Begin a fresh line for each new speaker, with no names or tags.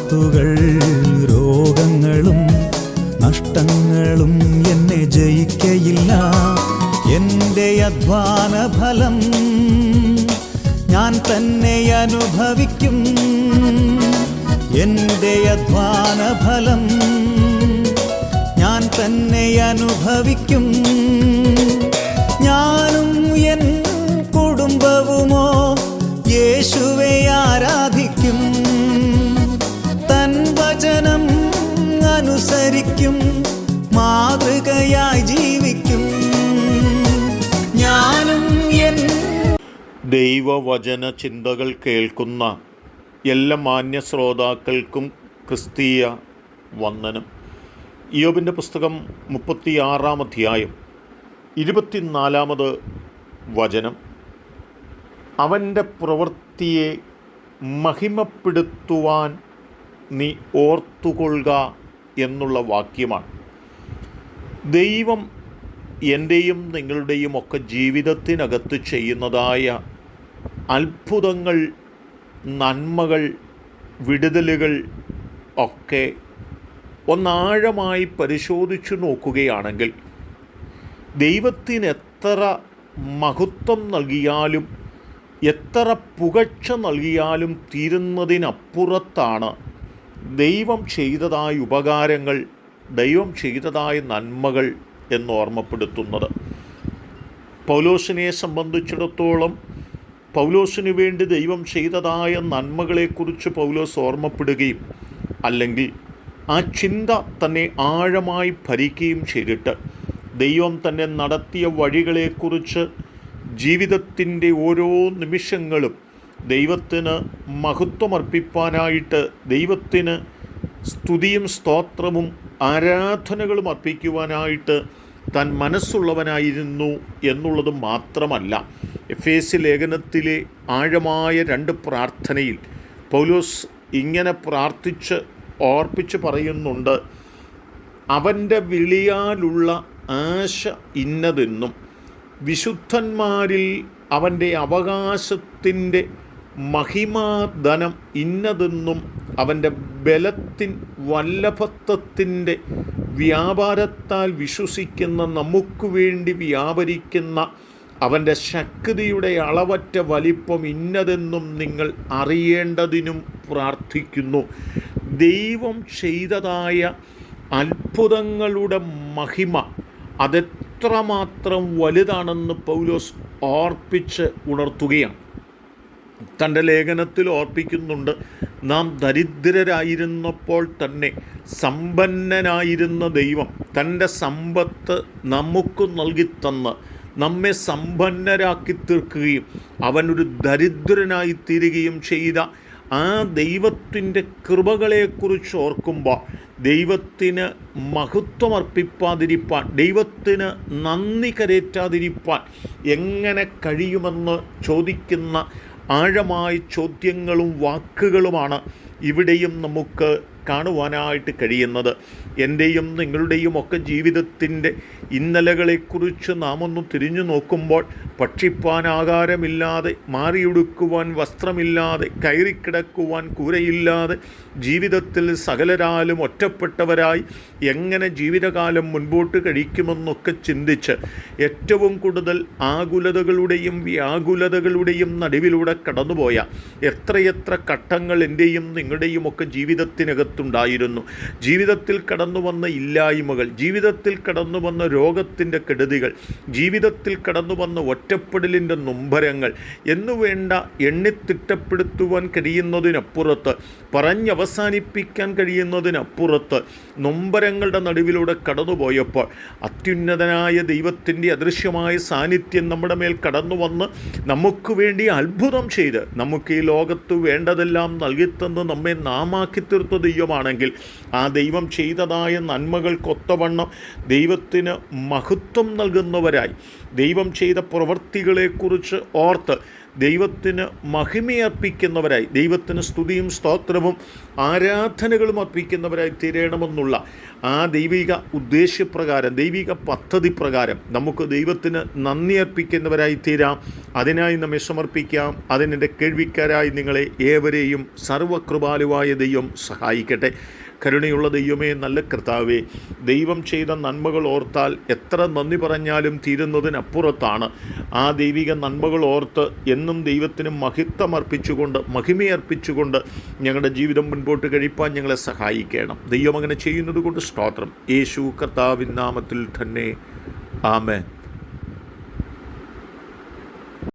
ആപത്തുകൾ രോഗങ്ങളും നഷ്ടങ്ങളും എന്നെ ജയിക്കയില്ല. എൻ്റെ അധ്വാന ഫലം ഞാൻ തന്നെ അനുഭവിക്കും. എൻ്റെ അധ്വാന ഫലം ഞാൻ തന്നെ അനുഭവിക്കും. ഞാനും എൻ കുടുംബവുമോ യേശുവെ ആരാധിക്കും. തൻ വചനം അനുസരിക്കും, മാതൃകയായി ജീവിക്കും. ഞാനും എൻ
ദൈവവചന ചിന്തകൾ കേൾക്കുന്ന എല്ലാ മാന്യ ശ്രോതാക്കൾക്കും ക്രിസ്തീയ വന്ദനം. ഇയ്യോബിൻ്റെ പുസ്തകം 36-ാം അധ്യായം 24-ാമത് വചനം. അവൻ്റെ പ്രവൃത്തിയെ മഹിമപ്പെടുത്തുവാൻ നീ ഓർത്തുകൊള്ളുക എന്നുള്ള വാക്യമാണ്. ദൈവം എൻ്റെയും നിങ്ങളുടെയും ഒക്കെ ജീവിതത്തിനകത്ത് ചെയ്യുന്നതായ അത്ഭുതങ്ങൾ, നന്മകൾ, വിടുതലുകൾ ഒക്കെ ഒന്നാഴമായി പരിശോധിച്ചു നോക്കുകയാണെങ്കിൽ ദൈവത്തിന് എത്ര മഹത്വം നൽകിയാലും എത്ര പുകഴ്ച നൽകിയാലും തീരുന്നതിനപ്പുറത്താണ് ദൈവം ചെയ്തതായ ഉപകാരങ്ങൾ, ദൈവം ചെയ്തതായ നന്മകൾ എന്ന് ഓർമ്മപ്പെടുത്തുന്നത്. പൗലോസിനെ സംബന്ധിച്ചിടത്തോളം പൗലോസിനു വേണ്ടി ദൈവം ചെയ്തതായ നന്മകളെക്കുറിച്ച് പൗലോസ് ഓർമ്മപ്പെടുകയും അല്ലെങ്കിൽ ആ ചിന്ത തന്നെ ആഴമായി ഭരിക്കുകയും ചെയ്തിട്ട് ദൈവം തന്നെ നടത്തിയ വഴികളെക്കുറിച്ച് ജീവിതത്തിൻ്റെ ഓരോ നിമിഷങ്ങളും ദൈവത്തിന് മഹത്വമർപ്പിക്കാനായിട്ട്, ദൈവത്തിന് സ്തുതിയും സ്തോത്രവും ആരാധനകളും അർപ്പിക്കുവാനായിട്ട് താൻ മനസ്സുള്ളവനായിരുന്നു എന്നുള്ളത് മാത്രമല്ല, എഫേസ്യ ലേഖനത്തിലെ ആഴമായ 2 പ്രാർത്ഥനയിൽ പൗലോസ് ഇങ്ങനെ പ്രാർത്ഥിച്ച് ഓർപ്പിച്ച് പറയുന്നുണ്ട്. അവൻ്റെ വിളിയാലുള്ള ആശ ഇന്നതെന്നും വിശുദ്ധന്മാരിൽ അവൻ്റെ അവകാശത്തിൻ്റെ മഹിമാധനം ഇന്നതെന്നും അവൻ്റെ ബലത്തിൻ വല്ലഭത്വത്തിൻ്റെ വ്യാപാരത്താൽ വിശ്വസിക്കുന്ന നമുക്ക് വേണ്ടി വ്യാപരിക്കുന്ന അവൻ്റെ ശക്തിയുടെ അളവറ്റ വലിപ്പം ഇന്നതെന്നും നിങ്ങൾ അറിയേണ്ടതിനും പ്രാർത്ഥിക്കുന്നു. ദൈവം ചെയ്തതായ അത്ഭുതങ്ങളുടെ മഹിമ അതെത്രമാത്രം വലുതാണെന്ന് പൗലോസ് ഓർപ്പിച്ച് ഉണർത്തുകയാണ്. തൻ്റെ ലേഖനത്തിൽ ഓർപ്പിക്കുന്നുണ്ട്, നാം ദരിദ്രരായിരുന്നപ്പോൾ തന്നെ സമ്പന്നനായിരുന്ന ദൈവം തൻ്റെ സമ്പത്ത് നമുക്ക് നൽകിത്തന്ന് നമ്മെ സമ്പന്നരാക്കി തീർക്കുകയും അവനൊരു ദരിദ്രനായി തീരുകയും ചെയ്ത ആ ദൈവത്തിൻ്റെ കൃപകളെക്കുറിച്ച് ഓർക്കുമ്പോൾ ദൈവത്തിന് മഹത്വമർപ്പിക്കാതിരിപ്പാൻ, ദൈവത്തിന് നന്ദി കരേറ്റാതിരിപ്പാൻ എങ്ങനെ കഴിയുമെന്ന് ചോദിക്കുന്ന ആഴമായ ചോദ്യങ്ങളും വാക്കുകളുമാണ് ഇവിടെയും നമുക്ക് കാണുവാനായിട്ട് കഴിയുന്നത്. എൻ്റെയും നിങ്ങളുടെയും ഒക്കെ ജീവിതത്തിൻ്റെ ഇന്നലകളെക്കുറിച്ച് നാം ഒന്ന് തിരിഞ്ഞു നോക്കുമ്പോൾ ഭക്ഷിപ്പാൻ ആഹാരമില്ലാതെ, മാറിയുടുക്കുവാൻ വസ്ത്രമില്ലാതെ, കയറിക്കിടക്കുവാൻ കൂരയില്ലാതെ, ജീവിതത്തിൽ സകലരാലും ഒറ്റപ്പെട്ടവരായി എങ്ങനെ ജീവിതകാലം മുൻപോട്ട് കഴിക്കുമെന്നൊക്കെ ചിന്തിച്ച് ഏറ്റവും കൂടുതൽ ആകുലതകളുടെയും വ്യാകുലതകളുടെയും നടുവിലൂടെ കടന്നുപോയ എത്രയെത്ര ഘട്ടങ്ങൾ എൻ്റെയും നിങ്ങളുടെയും ഒക്കെ ജീവിതത്തിനകത്തുണ്ടായിരുന്നു. ജീവിതത്തിൽ കടന്നു വന്ന ഇല്ലായ്മകൾ, ജീവിതത്തിൽ കടന്നു വന്ന രോഗത്തിൻ്റെ കെടുതികൾ, ജീവിതത്തിൽ കടന്നു വന്ന ഒറ്റപ്പെടലിൻ്റെ നൊമ്പരങ്ങൾ എന്നുവേണ്ട എണ്ണിത്തിട്ടപ്പെടുത്തുവാൻ കഴിയുന്നതിനപ്പുറത്ത്, പറഞ്ഞവസാനിപ്പിക്കാൻ കഴിയുന്നതിനപ്പുറത്ത് നൊമ്പരങ്ങളുടെ നടുവിലൂടെ കടന്നുപോയപ്പോൾ അത്യുന്നതനായ ദൈവത്തിൻ്റെ അദൃശ്യമായ സാന്നിധ്യം നമ്മുടെ മേൽ കടന്നു വന്ന് നമുക്ക് വേണ്ടി അത്ഭുതം ചെയ്ത് നമുക്ക് ഈ ലോകത്ത് വേണ്ടതെല്ലാം നൽകിത്തന്ന് നമ്മെ നാമാക്കി തീർത്ത ദൈവമാണെങ്കിൽ ആ ദൈവം ചെയ്തതായ നന്മകൾക്കൊത്തവണ്ണം ദൈവത്തിന് മഹത്വം നൽകുന്നവരായി, ദൈവം ചെയ്ത പ്രവൃത്തികളെക്കുറിച്ച് ഓർത്ത് ദൈവത്തിന് മഹിമയർപ്പിക്കുന്നവരായി, ദൈവത്തിന് സ്തുതിയും സ്തോത്രവും ആരാധനകളും അർപ്പിക്കുന്നവരായി തീരണമെന്നുള്ള ആ ദൈവിക ഉദ്ദേശ്യപ്രകാരം, ദൈവിക പദ്ധതി പ്രകാരം നമുക്ക് ദൈവത്തിന് നന്ദി അർപ്പിക്കുന്നവരായി തീരാം. അതിനായി നമ്മെ സമർപ്പിക്കാം. അതിനെൻ്റെ കേൾവിക്കാരായി നിങ്ങളെ ഏവരെയും സർവ്വകൃപാലുവായ ദൈവം സഹായിക്കട്ടെ. കരുണയുള്ള ദൈവമേ, നല്ല കർത്താവേ, ദൈവം ചെയ്ത നന്മകൾ ഓർത്താൽ എത്ര നന്ദി പറഞ്ഞാലും തീരുന്നതിനപ്പുറത്താണ്. ആ ദൈവിക നന്മകൾ ഓർത്ത് എന്നും ദൈവത്തിന് മഹിമയർപ്പിച്ചുകൊണ്ട് ഞങ്ങളുടെ ജീവിതം മുൻപോട്ട് കഴിപ്പാൻ ഞങ്ങളെ സഹായിക്കണം. ദൈവം അങ്ങനെ ചെയ്യുന്നത് കൊണ്ട് സ്തോത്രം. യേശു കർത്താവിൻ നാമത്തിൽ തന്നെ ആമേൻ.